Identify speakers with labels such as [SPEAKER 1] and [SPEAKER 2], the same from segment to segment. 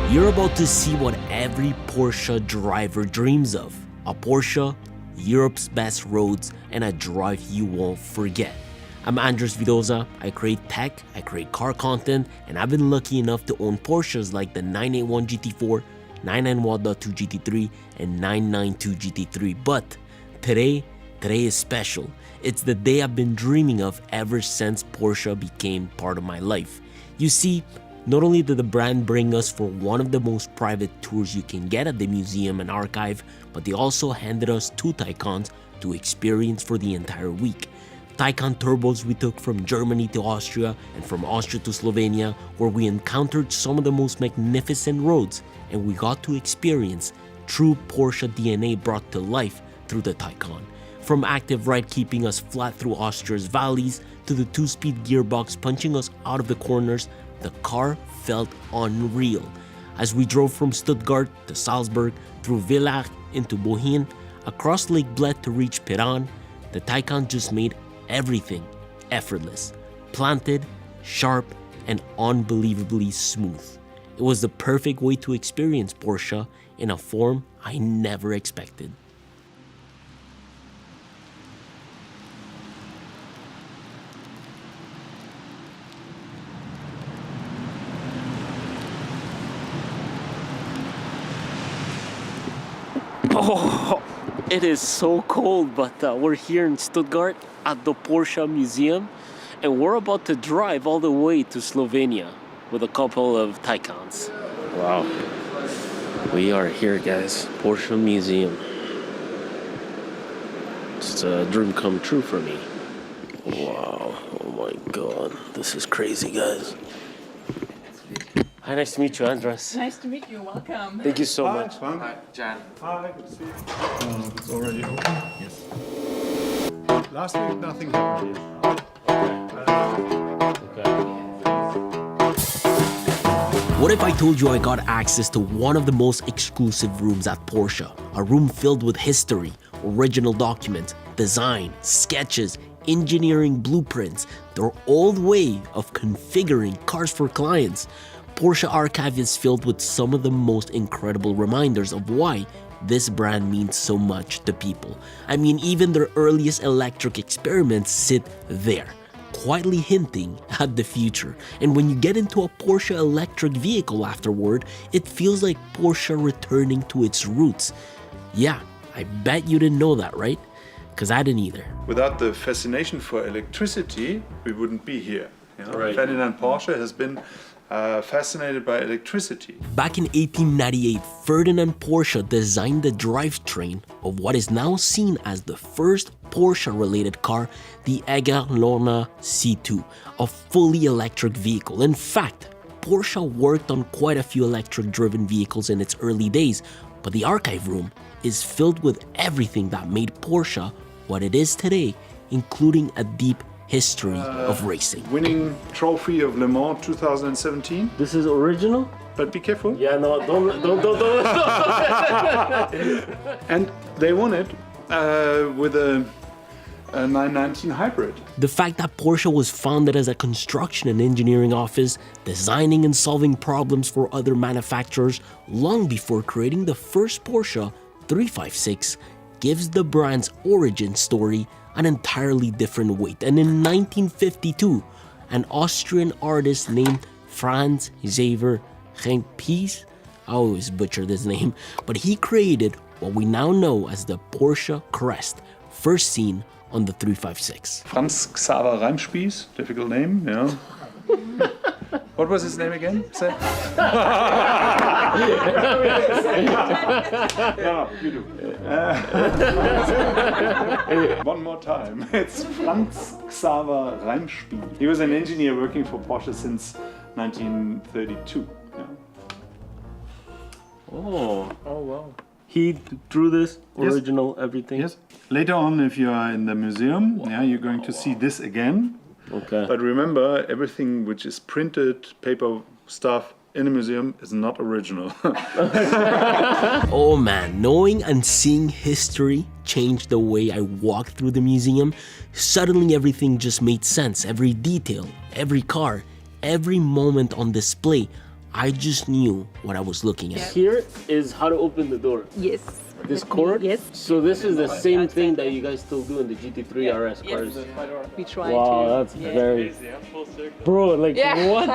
[SPEAKER 1] You're about to see what every Porsche driver dreams of. A Porsche, Europe's best roads, and a drive you won't forget. I'm Andres Vidoza. I create tech, I create car content, and I've been lucky enough to own Porsches like the 981 GT4, 991.2 GT3, and 992 GT3. But today is special. It's the day I've been dreaming of ever since Porsche became part of my life. You see, not only did the brand bring us for one of the most private tours you can get at the museum and archive, but they also handed us two Taycans to experience for the entire week. Taycan turbos we took from Germany to Austria and from Austria to Slovenia, where we encountered some of the most magnificent roads, and we got to experience true Porsche DNA brought to life through the Taycan. From active ride keeping us flat through Austria's valleys to the two-speed gearbox punching us out of the corners, the car felt unreal. As we drove from Stuttgart to Salzburg, through Villach into Bohun, across Lake Bled to reach Piran, the Taycan just made everything effortless, planted, sharp, and unbelievably smooth. It was the perfect way to experience Porsche in a form I never expected. Oh, it is so cold, but we're here in Stuttgart at the Porsche Museum, and we're about to drive all the way to Slovenia with a couple of Taycans. Wow, we are here, guys. Porsche Museum. It's a dream come true for me. Wow, oh my god, this is crazy, guys. Hi, nice to meet you, Andres.
[SPEAKER 2] Nice to meet you. Welcome.
[SPEAKER 1] Thank you so much.
[SPEAKER 3] Hi,
[SPEAKER 4] Jan.
[SPEAKER 3] Hi, good to see you. It's already open? Yes. Last week, nothing happened.
[SPEAKER 1] What if I told you I got access to one of the most exclusive rooms at Porsche? A room filled with history, original documents, design, sketches, engineering blueprints, their old way of configuring cars for clients. Porsche Archive is filled with some of the most incredible reminders of why this brand means so much to people. I mean, even their earliest electric experiments sit there, quietly hinting at the future. And when you get into a Porsche electric vehicle afterward, it feels like Porsche returning to its roots. Yeah, I bet you didn't know that, right? Because I didn't either.
[SPEAKER 3] Without the fascination for electricity, we wouldn't be here. You know?
[SPEAKER 1] Right.
[SPEAKER 3] Ferdinand Porsche has been fascinated by electricity.
[SPEAKER 1] Back in 1898, Ferdinand Porsche designed the drivetrain of what is now seen as the first Porsche-related car, the Egger-Lerner C2, a fully electric vehicle. In fact, Porsche worked on quite a few electric-driven vehicles in its early days, but the archive room is filled with everything that made Porsche what it is today, including a deep history of racing.
[SPEAKER 3] Winning trophy of Le Mans 2017.
[SPEAKER 1] This is original?
[SPEAKER 3] But be careful.
[SPEAKER 1] Yeah, no, don't.
[SPEAKER 3] And they won it with a 919 hybrid.
[SPEAKER 1] The fact that Porsche was founded as a construction and engineering office, designing and solving problems for other manufacturers long before creating the first Porsche 356 gives the brand's origin story an entirely different weight. And in 1952, an Austrian artist named Franz Xaver Hempels, I always butcher this name, but he created what we now know as the Porsche crest, first seen on the 356.
[SPEAKER 3] Franz Xaver Reimspies, difficult name, yeah. What was his name again? Say. No, you do. One more time. It's Franz Xaver Reimspies. He was an engineer working for Porsche since 1932. Yeah.
[SPEAKER 1] Oh wow. He drew this original everything?
[SPEAKER 3] Yes. Later on, if you are in the museum, yeah, you're going to see this again.
[SPEAKER 1] Okay.
[SPEAKER 3] But remember, everything which is printed, paper stuff in a museum is not original.
[SPEAKER 1] Oh man, knowing and seeing history changed the way I walked through the museum. Suddenly everything just made sense. Every detail, every car, every moment on display. I just knew what I was looking at.
[SPEAKER 2] Here is how to open the door.
[SPEAKER 4] Yes.
[SPEAKER 2] This cord?
[SPEAKER 4] Yes.
[SPEAKER 2] So this is the same thing that you guys still do in the GT3 RS cars.
[SPEAKER 4] We try
[SPEAKER 2] Wow,
[SPEAKER 4] to.
[SPEAKER 2] that's very... Bro, like what?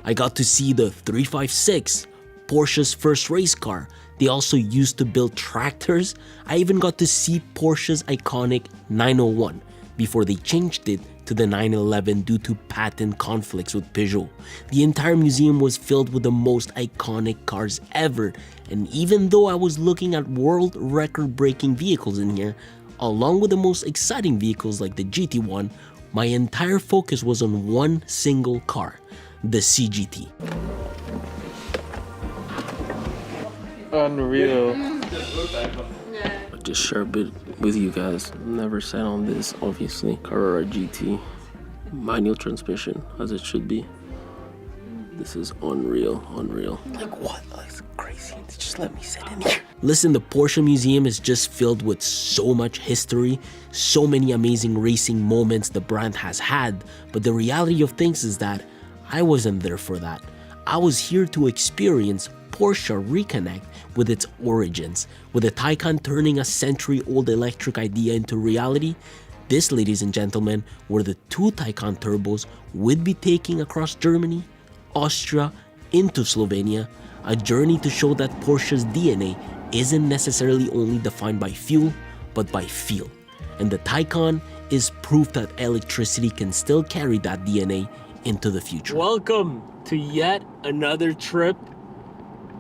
[SPEAKER 1] I got to see the 356, Porsche's first race car. They also used to build tractors. I even got to see Porsche's iconic 901 before they changed it to the 911 due to patent conflicts with Peugeot. The entire museum was filled with the most iconic cars ever, and even though I was looking at world record-breaking vehicles in here, along with the most exciting vehicles like the GT1, my entire focus was on one single car, the CGT.
[SPEAKER 2] Unreal. I'll just share a bit with you guys. Never sat on this, obviously. Carrera GT. Manual transmission, as it should be. This is unreal, unreal.
[SPEAKER 1] Like what? That's crazy. Just let me sit in here. Listen, the Porsche Museum is just filled with so much history, so many amazing racing moments the brand has had, but the reality of things is that I wasn't there for that. I was here to experience Porsche reconnect with its origins. With the Taycan turning a century-old electric idea into reality, this, ladies and gentlemen, were the two Taycan turbos we'd be taking across Germany, Austria, into Slovenia, a journey to show that Porsche's DNA isn't necessarily only defined by fuel, but by feel. And the Taycan is proof that electricity can still carry that DNA into the future.
[SPEAKER 2] Welcome to yet another trip.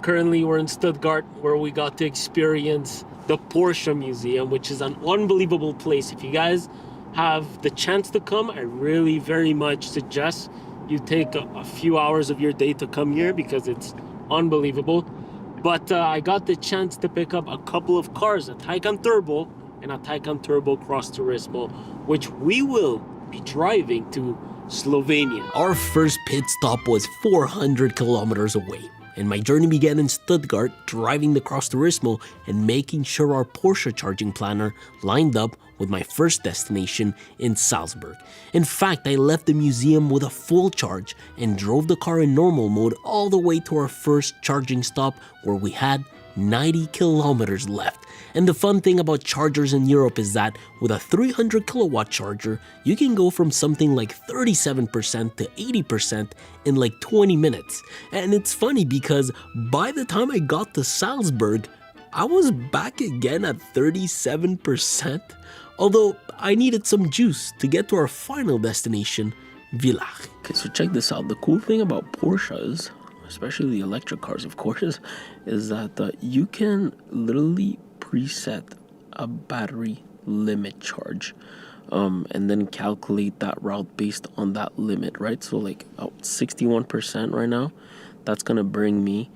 [SPEAKER 2] Currently we're in Stuttgart, where we got to experience the Porsche Museum, which is an unbelievable place. If you guys have the chance to come, I really very much suggest you take a few hours of your day to come here because it's unbelievable. But I got the chance to pick up a couple of cars, a Taycan Turbo and a Taycan Turbo Cross Turismo, which we will be driving to Slovenia.
[SPEAKER 1] Our first pit stop was 400 kilometers away, and my journey began in Stuttgart, driving the Cross Turismo and making sure our Porsche charging planner lined up with my first destination in Salzburg. In fact, I left the museum with a full charge and drove the car in normal mode all the way to our first charging stop, where we had 90 kilometers left. And the fun thing about chargers in Europe is that with a 300 kilowatt charger, you can go from something like 37% to 80% in like 20 minutes. And it's funny because by the time I got to Salzburg, I was back again at 37%. Although I needed some juice to get to our final destination, Villach.
[SPEAKER 2] Okay, so check this out. The cool thing about Porsches, especially the electric cars, of course, is that you can literally preset a battery limit charge and then calculate that route based on that limit, right? So like 61% right now, that's gonna bring me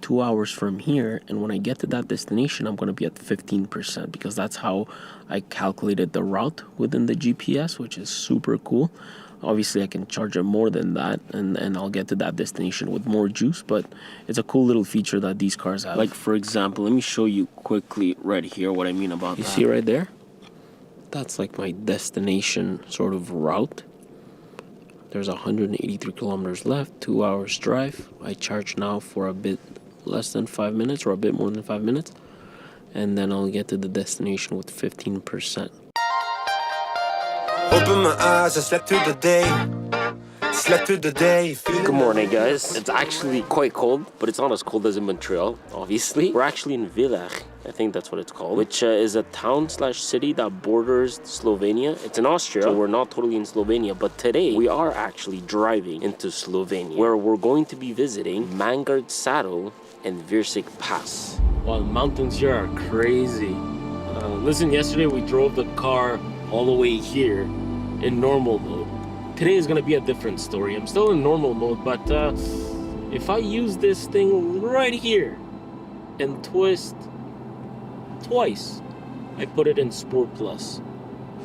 [SPEAKER 2] 2 hours from here, and when I get to that destination, I'm gonna be at 15% because that's how I calculated the route within the GPS, which is super cool. Obviously, I can charge it more than that, and I'll get to that destination with more juice, but it's a cool little feature that these cars have. Like, for example, let me show you quickly right here what I mean about that. You see right there? That's like my destination sort of route. There's 183 kilometers left, 2 hours drive. I charge now for a bit less than 5 minutes or a bit more than 5 minutes, and then I'll get to the destination with 15%.
[SPEAKER 5] Open my eyes, I slept through the day. Slept through the day.
[SPEAKER 2] Good morning, guys. It's actually quite cold, but it's not as cold as in Montreal, obviously. We're actually in Villach, I think that's what it's called, which is a town/city that borders Slovenia. It's in Austria, so we're not totally in Slovenia, but today we are actually driving into Slovenia, where we're going to be visiting Mangard Saddle and Virsik Pass. Wow, the mountains here are crazy. Listen, yesterday we drove the car all the way here in normal mode. Today is gonna be a different story. I'm still in normal mode, but if I use this thing right here and twist twice, I put it in Sport Plus.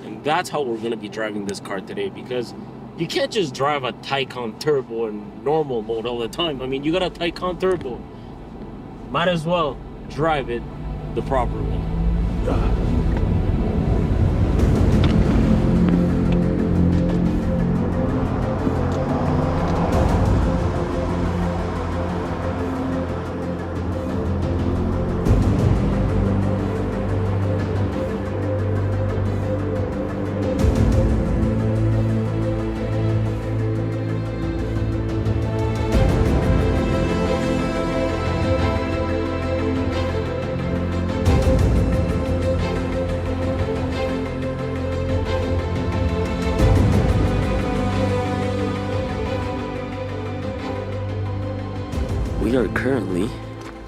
[SPEAKER 2] And that's how we're gonna be driving this car today, because you can't just drive a Taycan Turbo in normal mode all the time. I mean, you got a Taycan Turbo. Might as well drive it the proper way. We are currently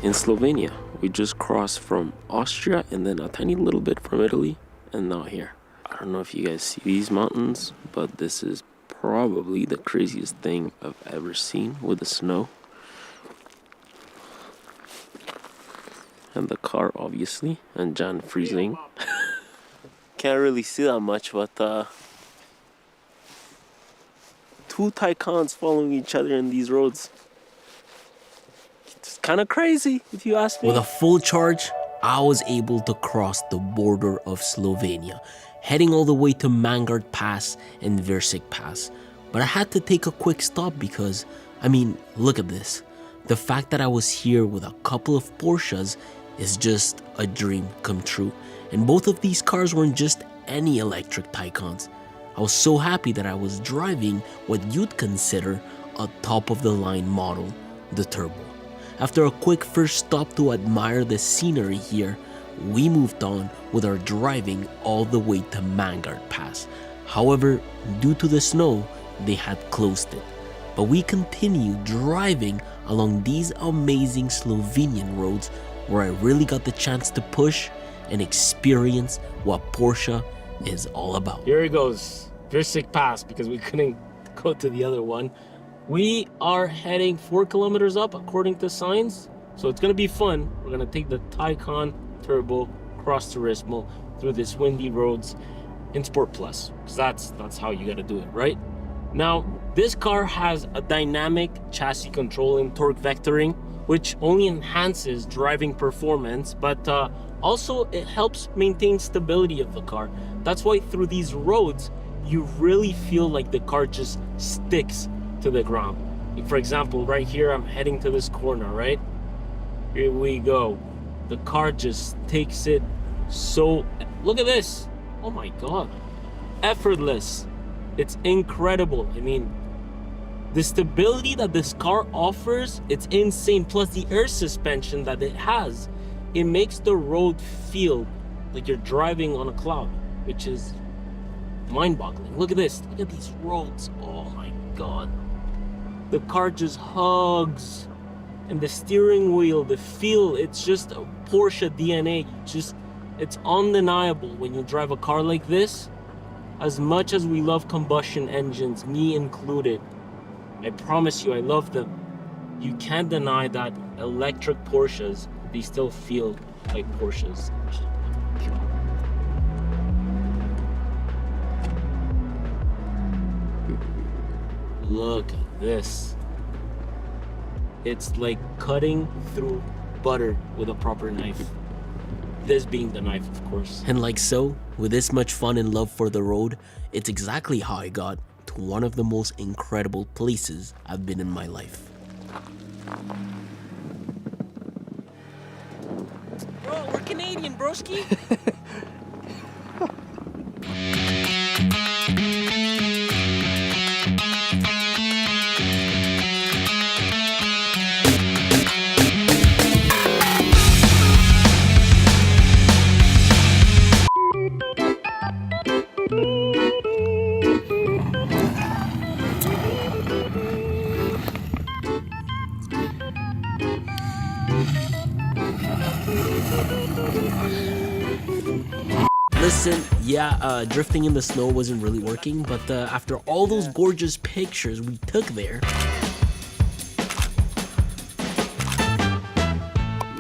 [SPEAKER 2] in Slovenia. We just crossed from Austria and then a tiny little bit from Italy and now here. I don't know if you guys see these mountains, but this is probably the craziest thing I've ever seen with the snow. And the car obviously, and Jan freezing. Can't really see that much, but two Taycans following each other in these roads. It's kind of crazy, if you ask me.
[SPEAKER 1] With a full charge, I was able to cross the border of Slovenia, heading all the way to Mangard Pass and Versik Pass. But I had to take a quick stop because, I mean, look at this. The fact that I was here with a couple of Porsches is just a dream come true. And both of these cars weren't just any electric Taycans. I was so happy that I was driving what you'd consider a top-of-the-line model, the Turbo. After a quick first stop to admire the scenery here, we moved on with our driving all the way to Mangard Pass. However, due to the snow, they had closed it. But we continued driving along these amazing Slovenian roads where I really got the chance to push and experience what Porsche is all about.
[SPEAKER 2] Here it goes, Versik Pass, because we couldn't go to the other one. We are heading 4 kilometers up according to signs, so it's gonna be fun. We're gonna take the Taycan Turbo cross Turismo through these windy roads in Sport Plus, because that's how you gotta do it, right? Now, this car has a dynamic chassis control and torque vectoring, which only enhances driving performance, but also it helps maintain stability of the car. That's why through these roads, you really feel like the car just sticks to the ground. Like for example, right here, I'm heading to this corner, right? Here we go. The car just takes it so... Look at this. Oh my God. Effortless. It's incredible. I mean, the stability that this car offers, it's insane. Plus the air suspension that it has, it makes the road feel like you're driving on a cloud, which is mind-boggling. Look at this. Look at these roads. Oh my God. The car just hugs. And the steering wheel, the feel, it's just a Porsche DNA. It's undeniable when you drive a car like this. As much as we love combustion engines, me included, I promise you I love them. You can't deny that electric Porsches, they still feel like Porsches. Look at this. It's like cutting through butter with a proper knife. This being the knife, of course.
[SPEAKER 1] And like so, with this much fun and love for the road, it's exactly how I got to one of the most incredible places I've been in my life.
[SPEAKER 2] Bro, we're Canadian, broski.
[SPEAKER 1] Listen, yeah, drifting in the snow wasn't really working, but after all those gorgeous pictures we took there,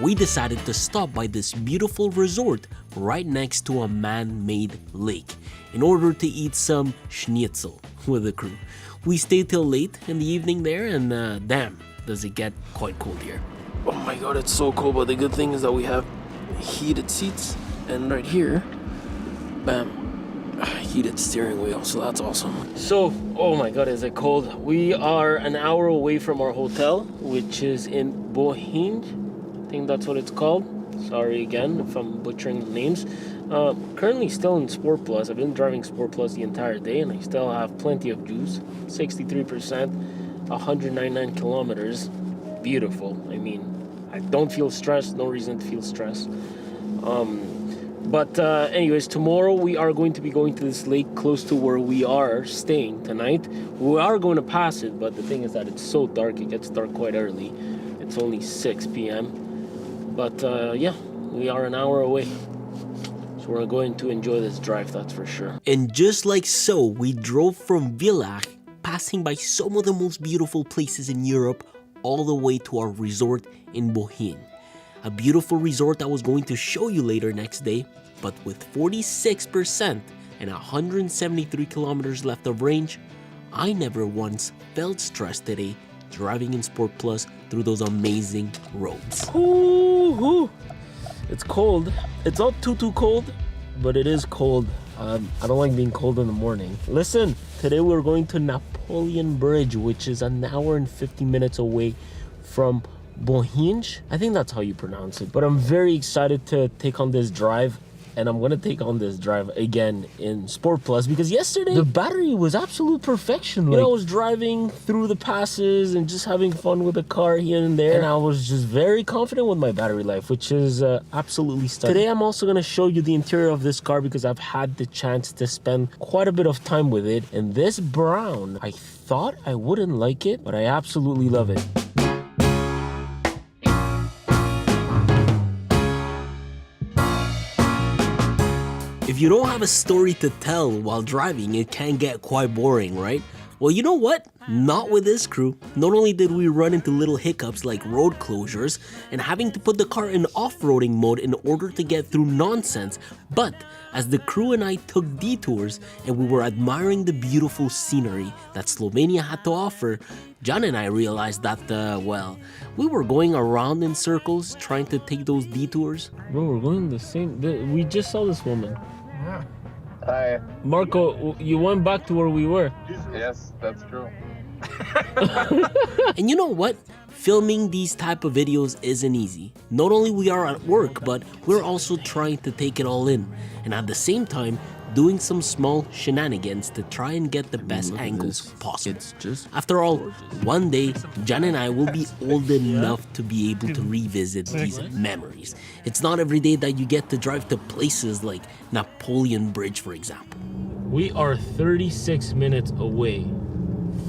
[SPEAKER 1] we decided to stop by this beautiful resort right next to a man-made lake in order to eat some schnitzel with the crew. We stayed till late in the evening there, and damn, does it get quite cold here.
[SPEAKER 2] Oh my God, it's so cold, but the good thing is that we have heated seats, and right here, bam, heated steering wheel, so that's awesome. So, oh my God, is it cold? We are an hour away from our hotel, which is in Bohinj. I think that's what it's called. Sorry again if I'm butchering the names. Currently still in Sport Plus. I've been driving Sport Plus the entire day and I still have plenty of juice. 63%, 199 kilometers. Beautiful. I mean, I don't feel stressed. No reason to feel stressed. But anyways, tomorrow we are going to be going to this lake close to where we are staying tonight. We are going to pass it, but the thing is that it's so dark. It gets dark quite early. It's only 6 p.m. But yeah, we are an hour away. So we're going to enjoy this drive, that's for sure.
[SPEAKER 1] And just like so, we drove from Villach, passing by some of the most beautiful places in Europe, all the way to our resort in Bohin. A beautiful resort I was going to show you later next day, but with 46% and 173 kilometers left of range, I never once felt stressed today driving in Sport Plus through those amazing roads.
[SPEAKER 2] Ooh, it's cold. It's not too cold, but it is cold. I don't like being cold in the morning. Listen, today we're going to Napoleon Bridge, which is an hour and 50 minutes away from Bohinj. I think that's how you pronounce it. But I'm very excited to take on this drive. And I'm gonna take on this drive again in Sport Plus because yesterday the battery was absolute perfection. Like, I was driving through the passes and just having fun with the car here and there. And I was just very confident with my battery life, which is absolutely stunning. Today I'm also gonna show you the interior of this car because I've had the chance to spend quite a bit of time with it. And this brown, I thought I wouldn't like it, but I absolutely love it.
[SPEAKER 1] If you don't have a story to tell while driving, it can get quite boring, right? Well, you know what? Not with this crew. Not only did we run into little hiccups like road closures and having to put the car in off-roading mode in order to get through nonsense, but as the crew and I took detours and we were admiring the beautiful scenery that Slovenia had to offer, John and I realized that, well, we were going around in circles trying to take those detours.
[SPEAKER 2] Bro, we're going the same. We just saw this woman.
[SPEAKER 4] Hi.
[SPEAKER 2] Marco, you went back to where we were.
[SPEAKER 4] Yes, that's true.
[SPEAKER 1] And you know what? Filming these type of videos isn't easy. Not only we are at work, but we're also trying to take it all in. And at the same time, doing some small shenanigans to try and get the best angles possible.
[SPEAKER 2] It's just
[SPEAKER 1] After all, one day, Jan and I will be old enough to be able to revisit these memories. It's not every day that you get to drive to places like Napoleon Bridge, for example.
[SPEAKER 2] We are 36 minutes away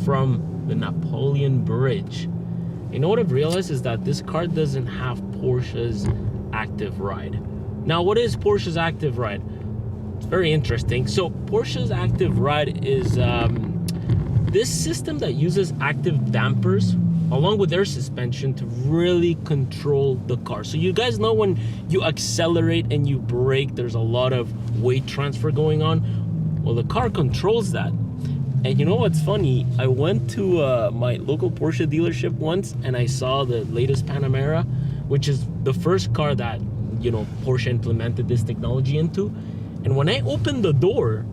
[SPEAKER 2] from the Napoleon Bridge. You know what I've realized is that this car doesn't have Porsche's active ride. Now, what is Porsche's active ride? It's very interesting. So Porsche's active ride is this system that uses active dampers along with air suspension to really control the car. So you guys know when you accelerate and you brake, there's a lot of weight transfer going on. Well, the car controls that. And you know what's funny? I went to my local Porsche dealership once and I saw the latest Panamera, which is the first car that, you know, Porsche implemented this technology into. And when I opened the door,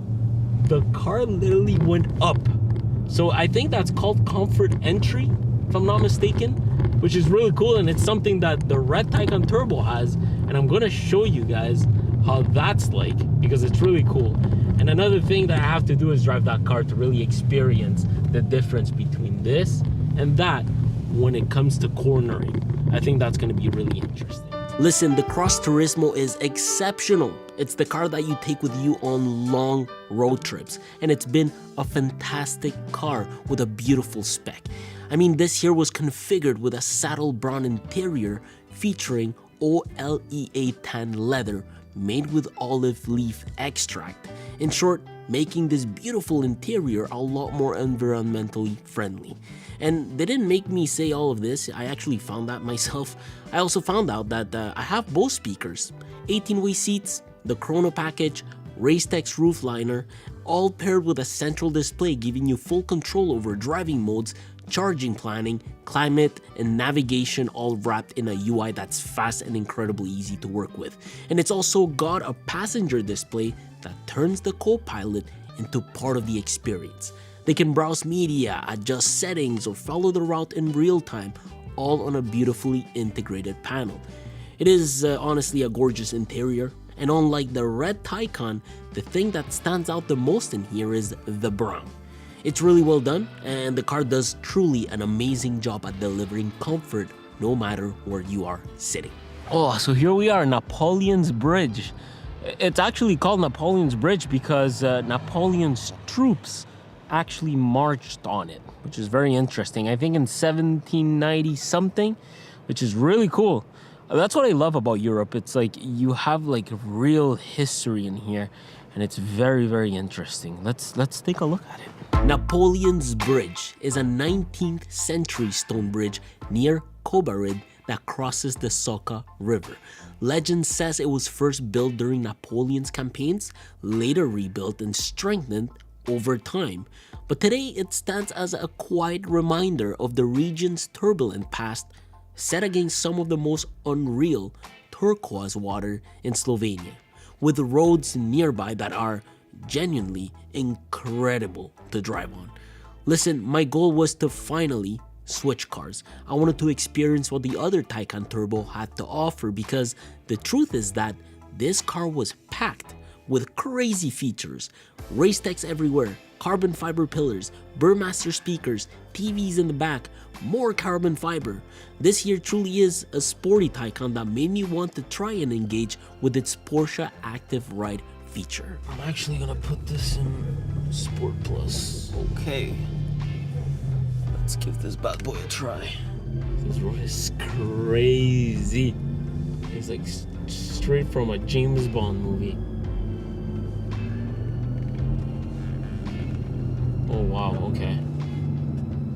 [SPEAKER 2] the car literally went up. So I think that's called comfort entry, if I'm not mistaken, which is really cool. And it's something that the red Taycan Turbo has. And I'm gonna show you guys how that's like, because it's really cool. And another thing that I have to do is drive that car to really experience the difference between this and that when it comes to cornering. I think that's gonna be really interesting.
[SPEAKER 1] Listen, the Cross Turismo is exceptional. It's the car that you take with you on long road trips, and it's been a fantastic car with a beautiful spec. I mean, this here was configured with a saddle brown interior featuring OLEA tan leather made with olive leaf extract. In short, making this beautiful interior a lot more environmentally friendly. And they didn't make me say all of this, I actually found that myself. I also found out that I have Bose speakers, 18-way seats, the Chrono package, Racetex roof liner, all paired with a central display giving you full control over driving modes, charging planning, climate, and navigation, all wrapped in a UI that's fast and incredibly easy to work with. And it's also got a passenger display that turns the co-pilot into part of the experience. They can browse media, adjust settings, or follow the route in real time, all on a beautifully integrated panel. It is honestly a gorgeous interior, and unlike the red Taycan, the thing that stands out the most in here is the brown. It's really well done, and the car does truly an amazing job at delivering comfort no matter where you are sitting.
[SPEAKER 2] Oh, so here we are, Napoleon's Bridge. It's actually called Napoleon's Bridge because Napoleon's troops actually marched on it, which is very interesting. I think in 1790 something, which is really cool. That's what I love about Europe. It's like you have like real history in here, and it's very, very interesting. Let's take a look at it.
[SPEAKER 1] Napoleon's Bridge is a 19th century stone bridge near Kobarid that crosses the Soka River. Legend says it was first built during Napoleon's campaigns, later rebuilt and strengthened over time. But today it stands as a quiet reminder of the region's turbulent past, set against some of the most unreal turquoise water in Slovenia, with roads nearby that are genuinely incredible to drive on. Listen, my goal was to finally switch cars. I wanted to experience what the other Taycan Turbo had to offer, because the truth is that this car was packed with crazy features, race techs everywhere, carbon fiber pillars, Burmaster speakers, TVs in the back, more carbon fiber. This here truly is a sporty Taycan that made me want to try and engage with its Porsche Active Ride feature.
[SPEAKER 2] I'm actually gonna put this in Sport Plus. Okay. Let's give this bad boy a try. This road is crazy. It's like straight from a James Bond movie. Oh wow, okay.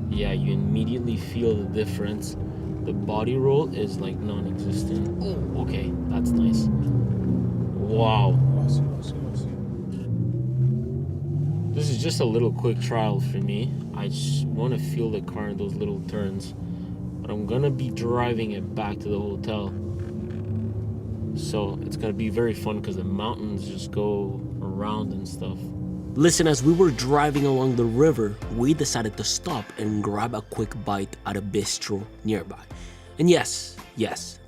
[SPEAKER 2] Yeah, you immediately feel the difference. The body roll is like non-existent. Oh, okay, that's nice. Wow. This is just a little quick trial for me. I just want to feel the car in those little turns. But I'm gonna be driving it back to the hotel. So it's gonna be very fun because the mountains just go around and stuff.
[SPEAKER 1] Listen, as we were driving along the river, we decided to stop and grab a quick bite at a bistro nearby. And yes,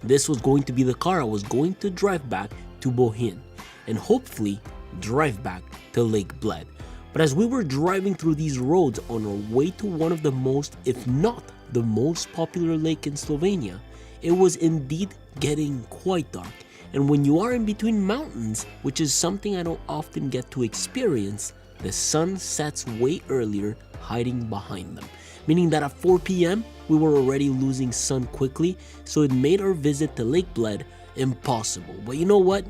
[SPEAKER 1] this was going to be the car I was going to drive back to Bohin, and hopefully drive back to Lake Bled. But as we were driving through these roads on our way to one of the most, if not the most popular lake in Slovenia, it was indeed getting quite dark. And when you are in between mountains, which is something I don't often get to experience, the sun sets way earlier, hiding behind them. Meaning that at 4 p.m, we were already losing sun quickly, so it made our visit to Lake Bled impossible. But you know what?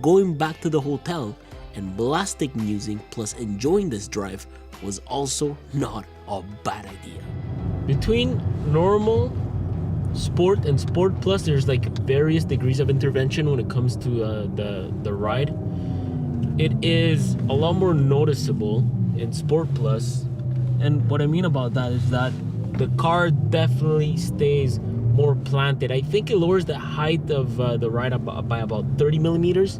[SPEAKER 1] Going back to the hotel and blasting music plus enjoying this drive was also not a bad idea.
[SPEAKER 2] Between normal, Sport and Sport Plus, there's like various degrees of intervention when it comes to the ride. It is a lot more noticeable in Sport Plus, and what I mean about that is that the car definitely stays more planted. I think it lowers the height of the ride by about 30 millimeters,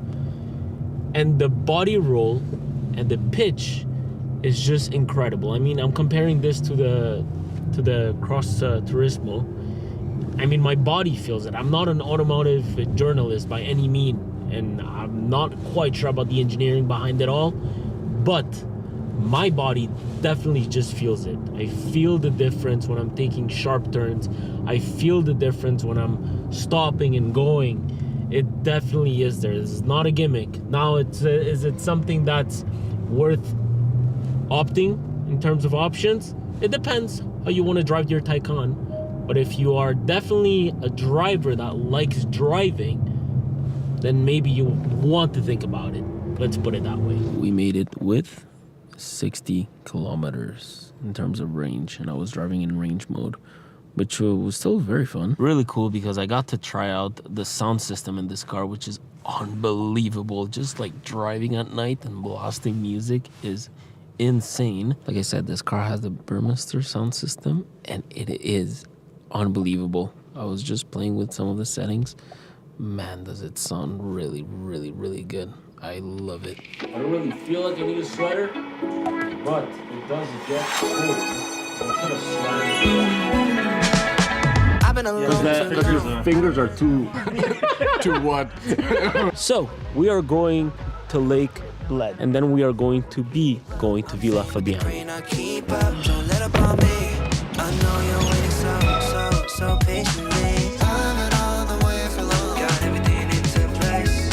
[SPEAKER 2] and the body roll and the pitch is just incredible. I mean, I'm comparing this to the Cross Turismo. I mean, my body feels it. I'm not an automotive journalist by any means, and I'm not quite sure about the engineering behind it all, but my body definitely just feels it. I feel the difference when I'm taking sharp turns. I feel the difference when I'm stopping and going. It definitely is there. This is not a gimmick. Now, is it something that's worth opting in terms of options? It depends how you want to drive your Taycan. But if you are definitely a driver that likes driving, then maybe you want to think about it. Let's put it that way.
[SPEAKER 1] We made it with 60 kilometers in terms of range, and I was driving in range mode, which was still very fun.
[SPEAKER 2] Really cool because I got to try out the sound system in this car, which is unbelievable. Just like driving at night and blasting music is insane. Like I said, this car has the Burmaster sound system, and it is unbelievable. I was just playing with some of the settings. Man, does it sound really, really, really good. I love it. I don't really feel like I need a sweater, but it does get cold. I'll put a sweater.
[SPEAKER 6] Because your fingers are too...
[SPEAKER 7] To what?
[SPEAKER 2] So, we are going to Lake Bled, and then we are going to Villa Fabiana.
[SPEAKER 5] So patiently, all the way for long. Got everything into place.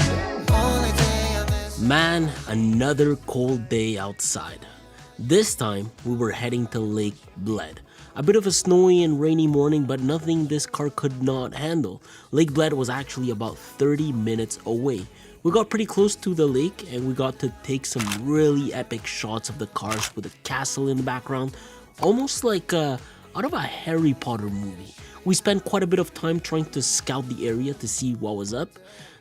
[SPEAKER 5] Only day on this.
[SPEAKER 1] Man, another cold day outside. This time, we were heading to Lake Bled, A bit of a snowy and rainy morning, but nothing this car could not handle. Lake Bled was actually about 30 minutes away. We got pretty close to the lake and we got to take some really epic shots of the cars with a castle in the background, almost like out of a Harry Potter movie. We spent quite a bit of time trying to scout the area to see what was up.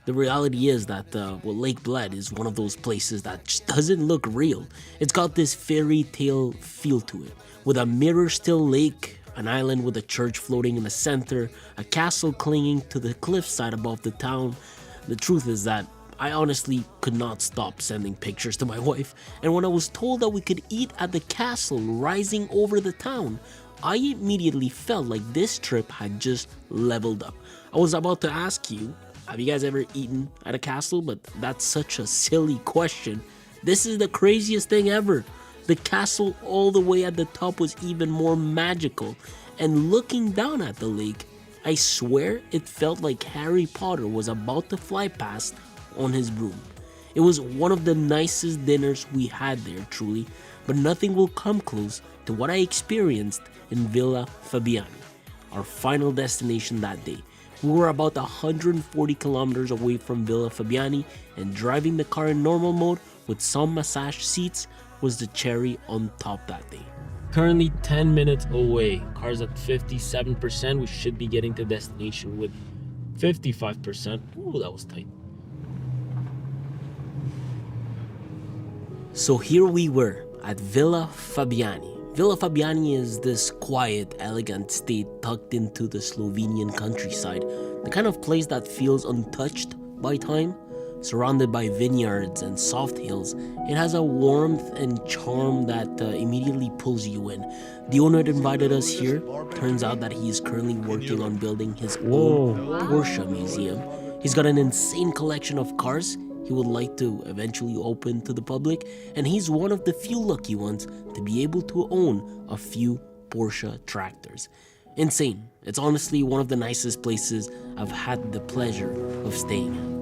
[SPEAKER 1] The reality is that Lake Bled is one of those places that just doesn't look real. It's got this fairy tale feel to it, with a mirror still lake, an island with a church floating in the center, a castle clinging to the cliffside above the town. The truth is that I honestly could not stop sending pictures to my wife, and when I was told that we could eat at the castle rising over the town, I immediately felt like this trip had just leveled up. I was about to ask you, have you guys ever eaten at a castle? But that's such a silly question. This is the craziest thing ever. The castle all the way at the top was even more magical, and looking down at the lake, I swear it felt like Harry Potter was about to fly past on his broom. It was one of the nicest dinners we had there, truly, but nothing will come close to what I experienced in Villa Fabiani, our final destination that day. We were about 140 kilometers away from Villa Fabiani, and driving the car in normal mode with some massage seats was the cherry on top that day. Currently 10 minutes away, car's at 57%. We should be getting to destination with 55%. Ooh, that was tight. So here we were at Villa Fabiani. Villa Fabiani is this quiet, elegant estate tucked into the Slovenian countryside, the kind of place that feels untouched by time. Surrounded by vineyards and soft hills, it has a warmth and charm that immediately pulls you in. The owner that invited us here, turns out that he is currently working on building his own Porsche museum. He's got an insane collection of cars he would like to eventually open to the public, and he's one of the few lucky ones to be able to own a few Porsche tractors. Insane. It's honestly one of the nicest places I've had the pleasure of staying at.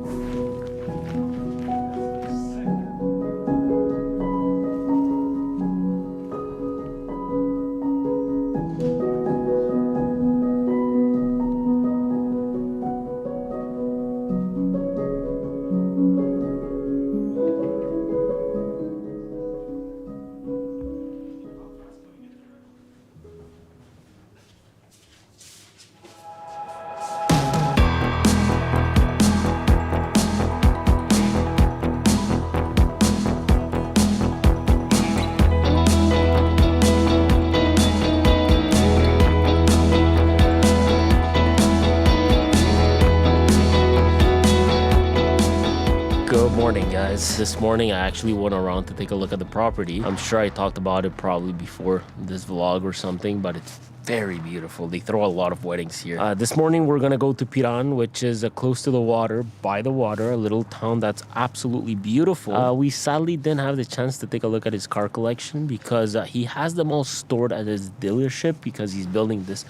[SPEAKER 1] Good morning, guys. This morning I actually went around to take a look at the property. I'm sure I talked about it probably before this vlog or something, but it's very beautiful. They throw a lot of weddings here. This morning we're gonna go to Piran, which is close to the water, by the water, a little town that's absolutely beautiful. We sadly didn't have the chance to take a look at his car collection because he has them all stored at his dealership because he's building this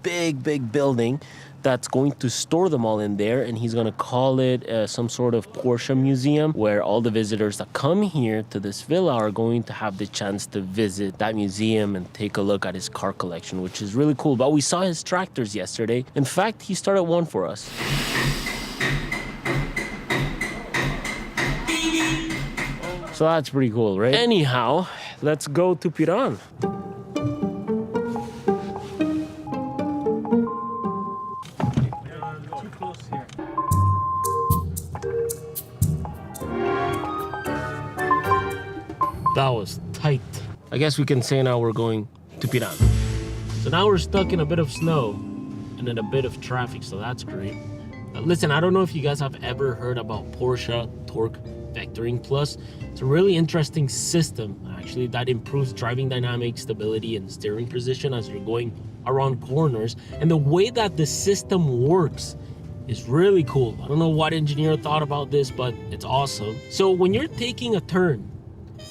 [SPEAKER 1] big building that's going to store them all in there, and he's going to call it some sort of Porsche museum where all the visitors that come here to this villa are going to have the chance to visit that museum and take a look at his car collection, which is really cool. But we saw his tractors yesterday. In fact, he started one for us. So that's pretty cool, right? Anyhow, let's go to Piran. That was tight. I guess we can say now we're going to Piran. So now we're stuck in a bit of snow and in a bit of traffic, so that's great. Listen, I don't know if you guys have ever heard about Porsche Torque Vectoring Plus. It's a really interesting system, actually, that improves driving dynamics, stability, and steering position as you're going around corners. And the way that the system works is really cool. I don't know what engineer thought about this, but it's awesome. So when you're taking a turn,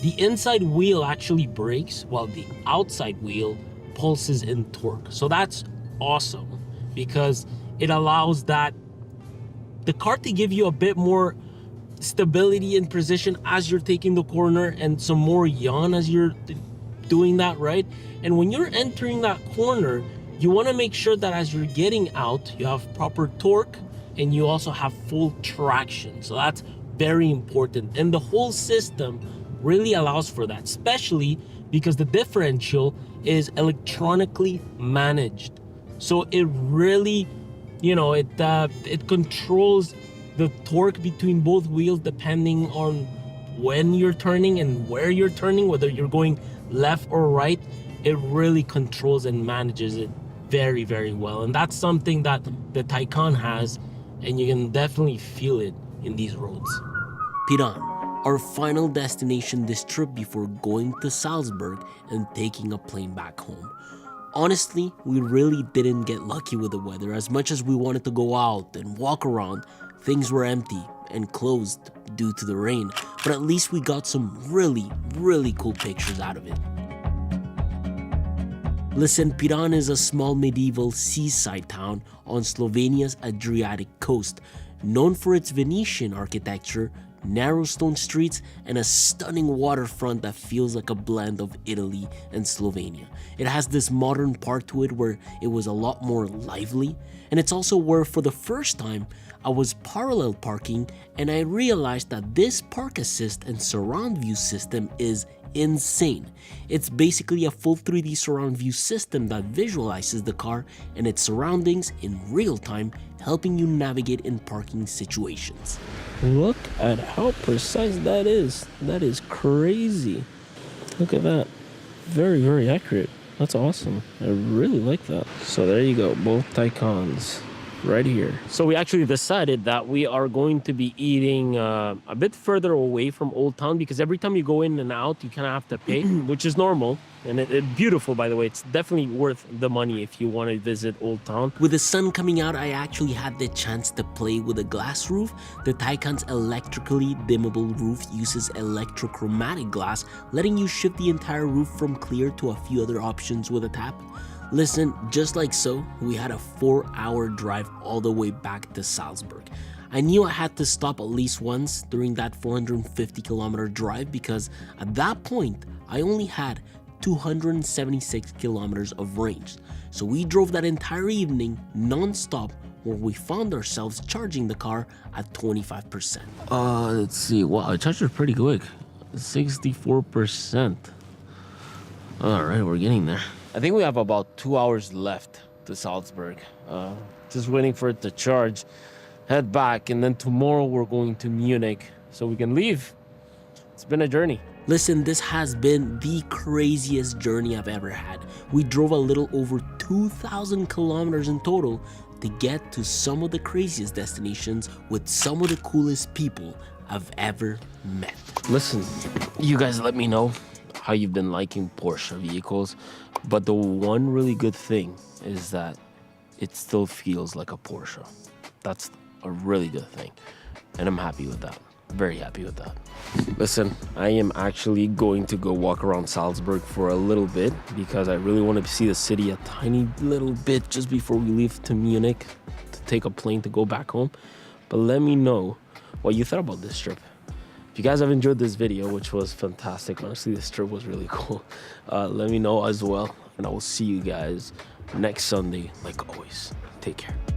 [SPEAKER 1] the inside wheel actually brakes while the outside wheel pulses in torque. So that's awesome because it allows the car to give you a bit more stability and precision as you're taking the corner and some more yaw as you're
[SPEAKER 2] doing that right. And when you're entering that corner, you want to make sure that as you're getting out, you have proper torque and you also have full traction. So that's very important. And the whole system really allows for that, especially because the differential is electronically managed. So it really, it controls the torque between both wheels depending on when you're turning and where you're turning, whether you're going left or right. It really controls and manages it very, very well. And that's something that the Taycan has, and you can definitely feel it in these roads.
[SPEAKER 1] Piran, our final destination this trip before going to Salzburg and taking a plane back home. Honestly, we really didn't get lucky with the weather. As much as we wanted to go out and walk around, things were empty and closed due to the rain, but at least we got some really, really cool pictures out of it. Listen, Piran is a small medieval seaside town on Slovenia's Adriatic coast, known for its Venetian architecture, narrow stone streets, and a stunning waterfront that feels like a blend of Italy and Slovenia. It has this modern part to it where it was a lot more lively, and it's also where for the first time I was parallel parking and I realized that this park assist and surround view system is insane. It's basically a full 3D surround view system that visualizes the car and its surroundings in real time, helping you navigate in parking situations.
[SPEAKER 2] Look at how precise that is. That is crazy. Look at that. Very, very accurate. That's awesome. I really like that. So there you go, both Taycans right here. So we actually decided that we are going to be eating a bit further away from Old Town, because every time you go in and out, you kind of have to pay, which is normal. And it's beautiful, by the way. It's definitely worth the money if you want to visit Old Town.
[SPEAKER 1] With the sun coming out, I actually had the chance to play with a glass roof. The Taycan's electrically dimmable roof uses electrochromatic glass, letting you shift the entire roof from clear to a few other options with a tap. Listen, just like so, we had a 4-hour drive all the way back to Salzburg. I knew I had to stop at least once during that 450-kilometer drive because at that point, I only had 276 kilometers of range. So we drove that entire evening non-stop, where we found ourselves charging the car at 25%.
[SPEAKER 2] Let's see. Wow, it charged pretty quick. 64%. All right, we're getting there. I think we have about 2 hours left to Salzburg. Just waiting for it to charge, head back, and then tomorrow we're going to Munich so we can leave. It's been a journey.
[SPEAKER 1] Listen, this has been the craziest journey I've ever had. We drove a little over 2,000 kilometers in total to get to some of the craziest destinations with some of the coolest people I've ever met.
[SPEAKER 2] Listen, you guys let me know how you've been liking Porsche vehicles, but the one really good thing is that it still feels like a Porsche. That's a really good thing, and I'm happy with that. Very happy with that. Listen, I am actually going to go walk around Salzburg for a little bit because I really want to see the city a tiny little bit just before we leave to Munich to take a plane to go back home. But let me know what you thought about this trip. If you guys have enjoyed this video, which was fantastic, honestly, this trip was really cool, let me know as well, and I will see you guys next Sunday like always. Take care.